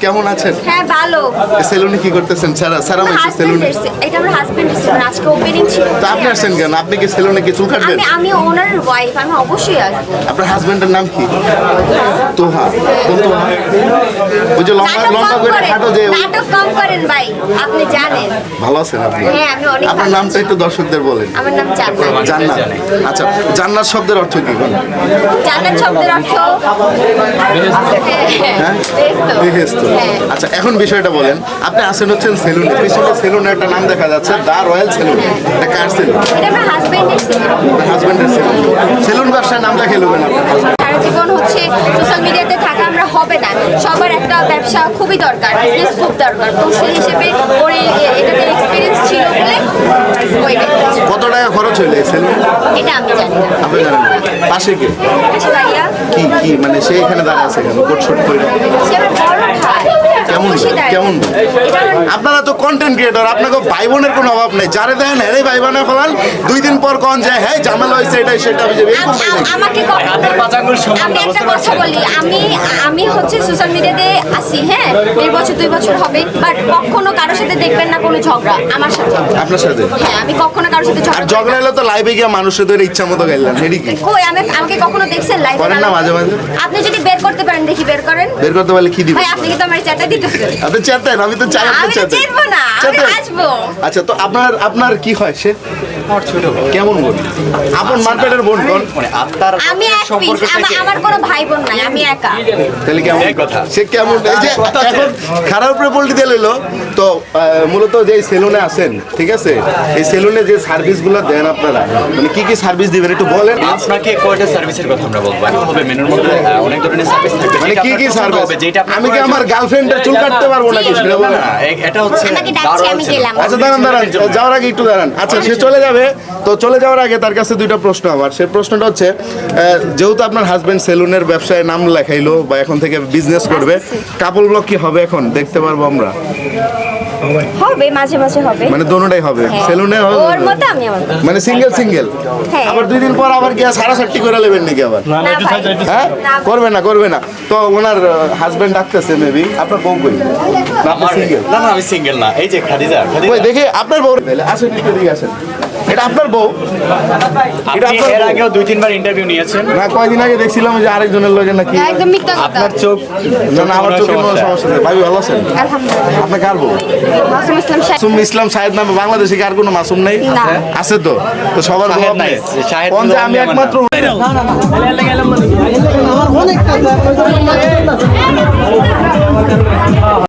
কেমন আছেন? হ্যাঁ ভালো। সেলুনে কি করতেছেন? সেলুনে এটা আমার হাজবেন্ডের সেলুন, আজকে ওপেনিং ছিল। তো আপনি আসছেন কেন? আপনি কি সেলুনে কি চুল কাটবেন? আমি ওনারের ওয়াইফ, আমি অবশ্যই আসবো। আপনার হাজবেন্ডের নাম কি? তোহা। কোন তোহা? ওই যে লম্বা করে খাটো যে নাটক কম করেন ভাই, আপনি জানেন। ভালো আছেন আপনি? হ্যাঁ আমি অনেক আপনার ভালো নামটা একটু দর্শকদের বলেন। আমার নাম জান্নাত। জান্নাত। আচ্ছা, জান্নাত শব্দের অর্থ কি? জান্নাত শব্দের অর্থ হ্যাঁ, বেহেশত। হ্যাঁ। আচ্ছা, এখন বিষয়টা বলেন। আপনি আসেন হচ্ছেন সেলুনে, পিছনে সেলুনে একটা নাম দেখা যাচ্ছে, দা রয়্যাল সেলুন। এটা কার সেলুন? এটা আমার হাজবেন্ডের সেলুন। আপনার হাজবেন্ডের সেলুন। সেলুন ব্যবসায় নাম লেখা এলো কেন আপনার? সারা জীবন হচ্ছে সোশ্যাল মিডিয়াতে থাকা আমরা হবে না, সবার একটা ব্যবসা খুবই দরকার, বিজনেস খুব দরকার। তো সেই হিসেবে ওর এটাতে এক্সপিরিয়েন্স ছিল বলে ওইটা। কত টাকা খরচ হইলে এই সেলুন? এটা আমি জানি না। আপনি জানেন না? পাশে কে? আচ্ছা ভাইয়া, কি মানে সে এখানে দাঁড়ায় আছে কেন? কোট শট করে সে আমার বড় ভাই। কেমন অবশ্যই দাঁড়ায়। কেমন? এটা আমার- আপনারা তো কন্টেন্ট ক্রিয়েটর, আপনাকে ভাই বোনের কোনো অভাব নেই। যারে দেখেন হ্যাঁ ভাই বোনের ফেলান, 2 দিন পর কোন যায় হ্যাঁ ঝামেলা হয়েছে এটাই সেটা এরকম ভাই নেই। আমাকে আমি একটা কথা বলি, আমি হচ্ছে সোশ্যাল মিডিয়াতে আসি, হ্যাঁ 1 বছর 2 বছর হবে, বাট কখনো কারোর সাথে দেখবেন না কোনো ঝগড়া আমার সাথে। আপনার সাথে? হ্যাঁ আমি কখনো কারোর সাথে আর ঝগড়া ঝগড়া হলে তো লাইভে গিয়ে মানুষের ধরে ইচ্ছা মতো গাইলেন, এটি কি কই আমাকে কখনো দেখছেন লাইভে? করেন না মাঝে মাঝে? আপনি যদি বের করতে পারেন দেখি, বের করেন। বের করতে পারলে কি দিবেন? ভাই আপনি কি তো আমার চ্যাটটা দিতেছেন? আপনি চাতেন? আমি তো চাই আপনি আমি তো চাতেন। চিনবো না, আমি আসবো। আচ্ছা, তো আপনার কি হয় সে? কেমন বোন? আপন মার্কেটের বোন কোন? আমি এক পিস, আমার কোনো ভাই বোন নাই, আমি একা। তাহলে কেমন সে কেমন? এই যে এখন খারাপ উপরে পল্টি দিয়ে লইলো তো মূলত যে সেলুনে আছেন, ঠিক আছে, এই সেলুনে যে সার্ভিসগুলো দেন আপনারা, মানে কি সার্ভিস দিবেন একটু বলেন। আপনাকে কয়টা সার্ভিসের কথা আমরা বলবো? এখন হবে মেনুর মধ্যে অনেক ধরনের সার্ভিস থাকবে। মানে কি সার্ভিস? যেটা আমি কি আমার গার্লফ্রেন্ডের চুল কাটতে পারবো নাকি সেটা বলেন? এটা হচ্ছে আমাকে ডাকছে, আমি গেলাম। আচ্ছা দাঁড়ান যাওয়ার আগে একটু দাঁড়ান। আচ্ছা, সে চলে যাবে, তো চলে যাওয়ার আগে তার কাছে 2টা প্রশ্ন আমার। সেই প্রশ্নটা হচ্ছে, যেহেতু আপনার হাজবেন্ড সেলুনের ব্যবসায় নাম লেখাইলো বা এখন থেকে বিজনেস করবে, কাপল ব্লগ কি হবে এখন দেখতে পারবো আমরা? হবে, মাঝে মাঝে হবে। মানে দোনোটাই হবে সেলুনে? ওর মতো আমি আমার মতো। মানে সিঙ্গেল হ্যাঁ। আবার 2 দিন পর আবার গিয়ে সারাসাটি করে নেবেন নাকি আবার? না ভাই, হ্যাঁ, না। করবে না। তো ওনার হাজবেন্ড ডাকতেছে মেবি। আপনার বউ কই? না আপনি সিঙ্গেল? না আমি সিঙ্গেল না। এই যে খাদিজা কই দেখি আপনার বউ। আসেন একটু দিকে আসেন। এটা আপনার বউ? এটা আপনি আপনার এর বউ? আগেও 2-3 বার ইন্টারভিউ নিয়েছেন। না, কয়দিন আগে দেখছিলাম যে আরেকজনের লগে নাকি। একদম মিথ্যা কথা। আপনার চোখ না আমার চোখের কোনো সমস্যা নেই। ভাই ভালো আছেন? আলহামদুলিল্লাহ। আপনি কার বউ? মাসুম ইসলাম সাহেব। মাসুম ইসলাম সাহেদ নামে বাংলাদেশে কি আর কোনো মাসুম নেই? না। আছে তো সবার বউ শাহেদ আপনি? নাই, শাহেদ কোন যে বলে আমি আমার একমাত্র